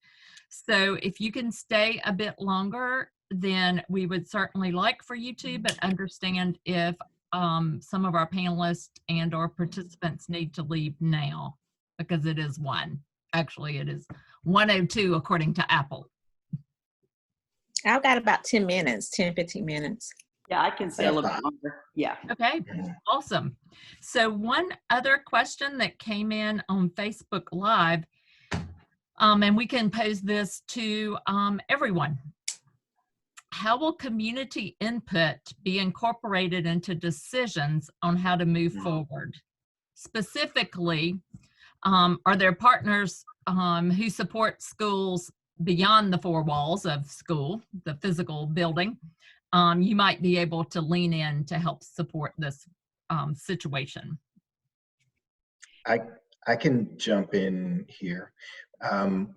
So if you can stay a bit longer, then we would certainly like for you to, but understand if some of our panelists and or participants need to leave now, because it is 1. Actually, it is 1:02 according to Apple. I've got about 10 minutes, 10, 15 minutes. Yeah, I can stay a little bit longer. Yeah. Okay, awesome. So one other question that came in on Facebook Live, and we can pose this to everyone. How will community input be incorporated into decisions on how to move forward? Specifically, are there partners who support schools beyond the 4 walls of school, the physical building? You might be able to lean in to help support this situation. I can jump in here.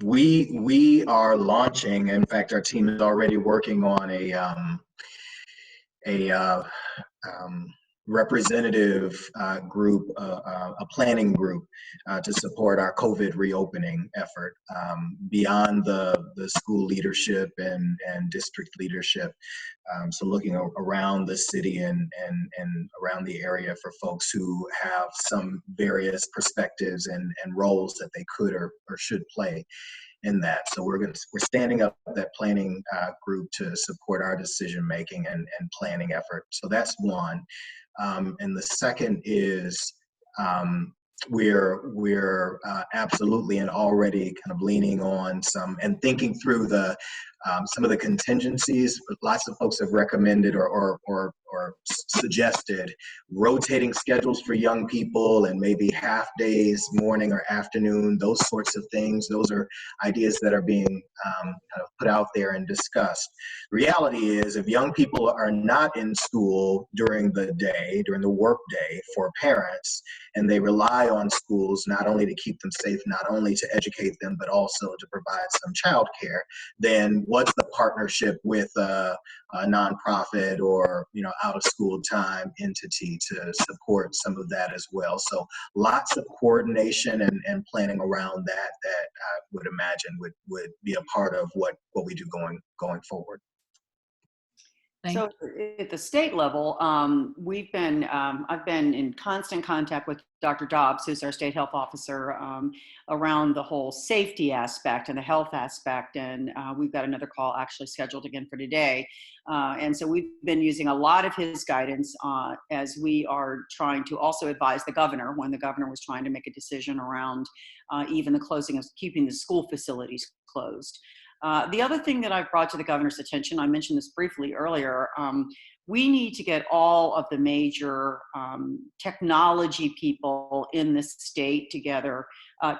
We are launching. In fact, our team is already working on a representative group, a planning group to support our COVID reopening effort beyond the school leadership and district leadership. So looking around the city and around the area for folks who have some various perspectives and roles that they could or should play in that. So we're standing up that planning group to support our decision making and planning effort. So that's one. And the second is we're absolutely and already kind of leaning on some and thinking through some of the contingencies. Lots of folks have recommended or suggested rotating schedules for young people and maybe half days, morning or afternoon, those sorts of things. Those are ideas that are being kind of put out there and discussed. The reality is, if young people are not in school during the day, during the work day for parents, and they rely on schools not only to keep them safe, not only to educate them, but also to provide some childcare, then what's the partnership with a nonprofit or out of school time entity to support some of that as well? So lots of coordination and planning around that I would imagine would be a part of what we do going forward. So at the state level, I've been in constant contact with Dr. Dobbs, who's our state health officer, around the whole safety aspect and the health aspect. And we've got another call actually scheduled again for today. And so we've been using a lot of his guidance as we are trying to also advise the governor when the governor was trying to make a decision around even the closing of keeping the school facilities closed. The other thing that I've brought to the governor's attention, I mentioned this briefly earlier, we need to get all of the major technology people in this state together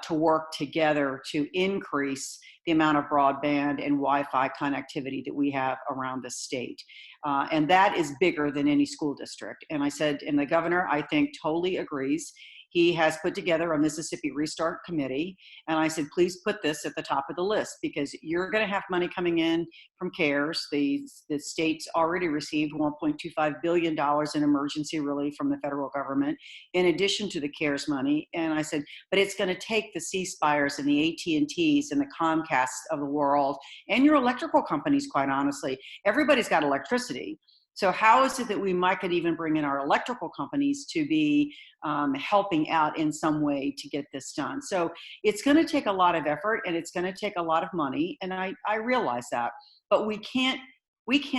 to work together to increase the amount of broadband and Wi-Fi connectivity that we have around the state. And that is bigger than any school district. And I said, and the governor, I think, totally agrees. He has put together a Mississippi Restart Committee. And I said, please put this at the top of the list because you're going to have money coming in from CARES. The state's already received $1.25 billion in emergency relief from the federal government, in addition to the CARES money. And I said, but it's going to take the C-Spires and the AT&Ts and the Comcasts of the world and your electrical companies, quite honestly. Everybody's got electricity. So how is it that we could even bring in our electrical companies to be helping out in some way to get this done? So it's going to take a lot of effort and it's going to take a lot of money. And I realize that, but we can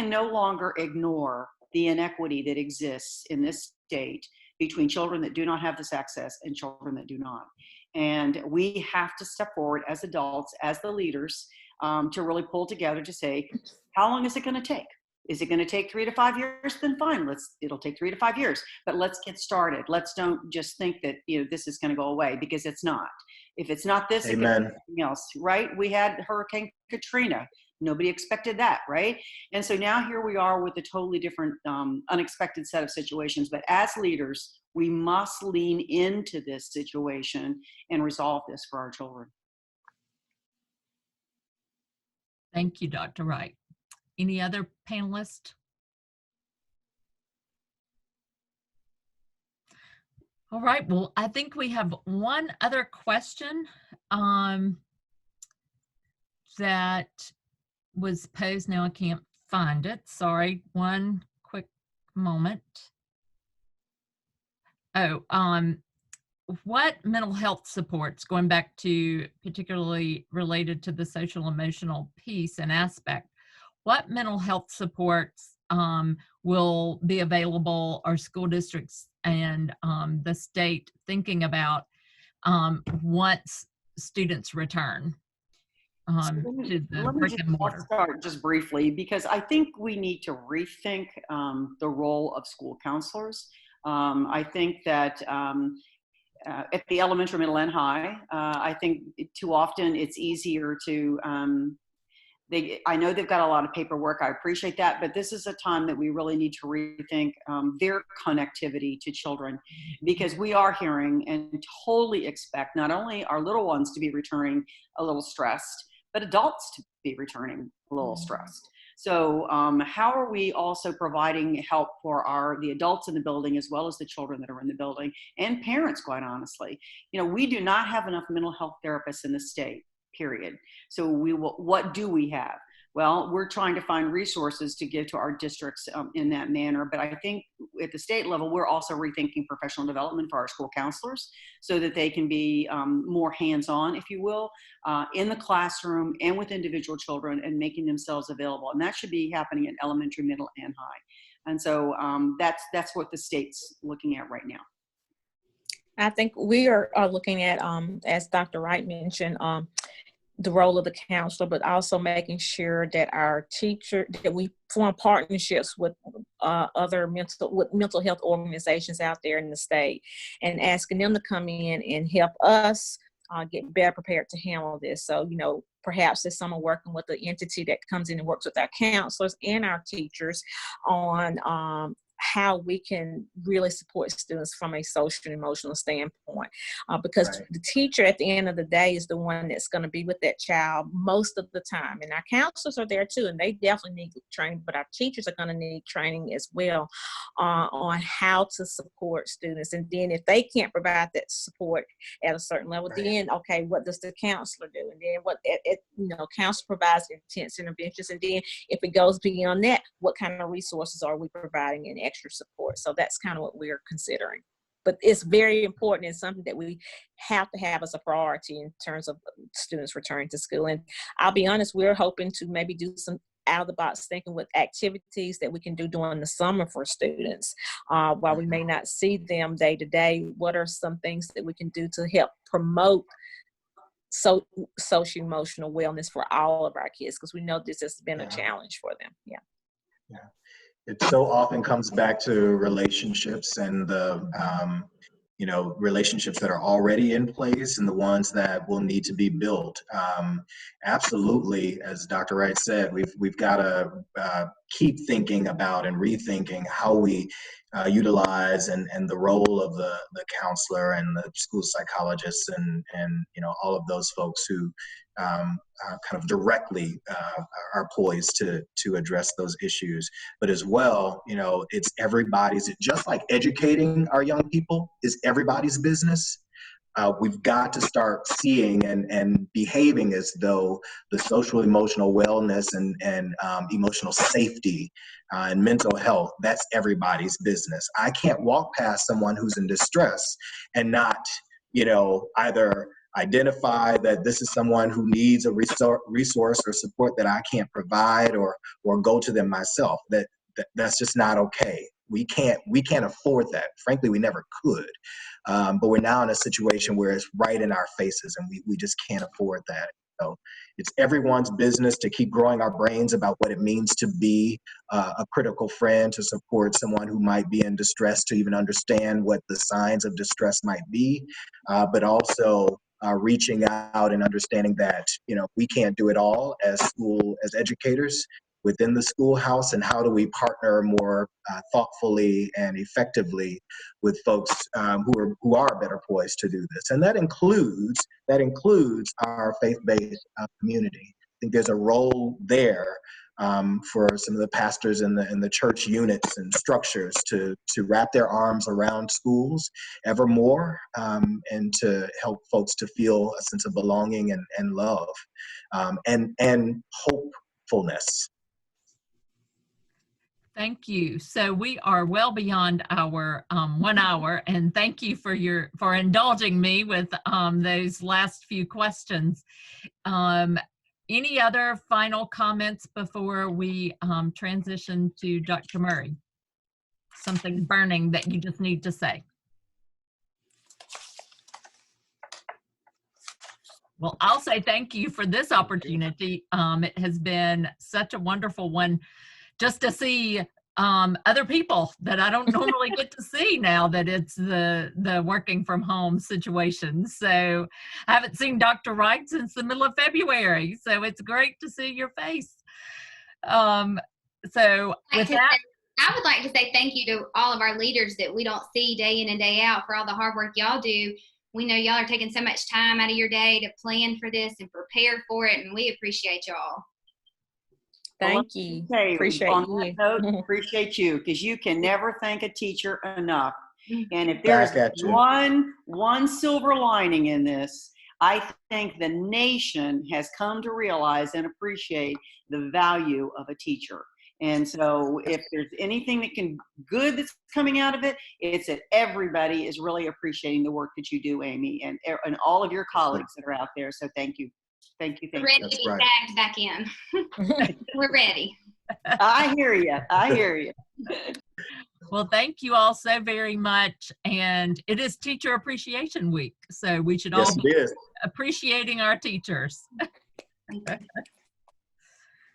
no longer ignore the inequity that exists in this state between children that do not have this access and children that do not. And we have to step forward as adults, as the leaders, to really pull together to say, how long is it going to take? Is it going to take 3 to 5 years? Then fine, it'll take 3 to 5 years, but let's get started. Let's don't just think that, this is going to go away, because it's not. If it's not this, Amen. It can be something else, right? We had Hurricane Katrina. Nobody expected that, right? And so now here we are with a totally different, unexpected set of situations. But as leaders, we must lean into this situation and resolve this for our children. Thank you, Dr. Wright. Any other panelists? All right, well, I think we have one other question that was posed. Now I can't find it. Sorry, one quick moment. Oh, what mental health supports, going back to particularly related to the social emotional piece and aspect, what mental health supports will be available, are school districts and the state thinking about once students return to the brick and mortar? Start just briefly, because I think we need to rethink the role of school counselors. I think that at the elementary, middle, and high, I think too often it's easier to I know they've got a lot of paperwork. I appreciate that, but this is a time that we really need to rethink their connectivity to children, because we are hearing and totally expect not only our little ones to be returning a little stressed, but adults to be returning a little stressed. So how are we also providing help for the adults in the building, as well as the children that are in the building, and parents, quite honestly? We do not have enough mental health therapists in the state, period. So what do we have? Well, we're trying to find resources to give to our districts in that manner. But I think at the state level, we're also rethinking professional development for our school counselors so that they can be more hands-on, if you will, in the classroom and with individual children, and making themselves available. And that should be happening in elementary, middle, and high. And so that's what the state's looking at right now. I think we are looking at, as Dr. Wright mentioned, the role of the counselor, but also making sure that that we form partnerships with other mental health organizations out there in the state, and asking them to come in and help us get better prepared to handle this. So, perhaps this summer working with the entity that comes in and works with our counselors and our teachers on how we can really support students from a social and emotional standpoint. Because Right. the teacher at the end of the day is the one that's going to be with that child most of the time. And our counselors are there too, and they definitely need training, but our teachers are going to need training as well on how to support students. And then if they can't provide that support at a certain level, Right. then, okay, what does the counselor do? And then counselor provides intense interventions. And then if it goes beyond that, what kind of resources are we providing in extra support? So that's kind of what we're considering. But it's very important. It's something that we have to have as a priority in terms of students returning to school. And I'll be honest, we're hoping to maybe do some out-of-the-box thinking with activities that we can do during the summer for students. While we may not see them day to day, what are some things that we can do to help promote social emotional wellness for all of our kids? Because we know this has been a challenge for them. Yeah. It so often comes back to relationships, and the relationships that are already in place and the ones that will need to be built. Absolutely, as Dr. Wright said, we've got to keep thinking about and rethinking how we utilize and the role of the counselor and the school psychologists and all of those folks who kind of directly are poised to address those issues. But as well, it's everybody's, just like educating our young people is everybody's business. We've got to start seeing and behaving as though the social emotional wellness and emotional safety and mental health, that's everybody's business. I can't walk past someone who's in distress and not, either identify that this is someone who needs a resource or support that I can't provide, or go to them myself. That's just not okay. We can't afford that. Frankly, we never could. But we're now in a situation where it's right in our faces, and we just can't afford that. So it's everyone's business to keep growing our brains about what it means to be a critical friend, to support someone who might be in distress, to even understand what the signs of distress might be, but also reaching out and understanding that we can't do it all as educators within the schoolhouse, and how do we partner more thoughtfully and effectively with folks who are better poised to do this. And that includes our faith-based community. I think there's a role there for some of the pastors and the church units and structures to wrap their arms around schools ever more, and to help folks to feel a sense of belonging and love, and hopefulness. Thank you. So we are well beyond our 1 hour, and thank you for indulging me with those last few questions. Any other final comments before we transition to Dr. Murray? Something burning that you just need to say? Well, I'll say thank you for this opportunity. It has been such a wonderful one, just to see other people that I don't normally get to see now that it's the working from home situation. So I haven't seen Dr. Wright since the middle of February. So it's great to see your face. So with that, I would like to say thank you to all of our leaders that we don't see day in and day out for all the hard work y'all do. We know y'all are taking so much time out of your day to plan for this and prepare for it, and we appreciate y'all. Thank you. Okay, Appreciate on you. that note, appreciate you, because you can never thank a teacher enough. And if Back there's at you. one silver lining in this, I think the nation has come to realize and appreciate the value of a teacher. And so if there's anything good that's coming out of it, it's that everybody is really appreciating the work that you do, Amy, and all of your colleagues that are out there. So thank you. Thank you. We're ready to be tagged back in. We're ready. I hear you. I hear you. well, thank you all so very much. And it is Teacher Appreciation Week. So we should all be appreciating our teachers.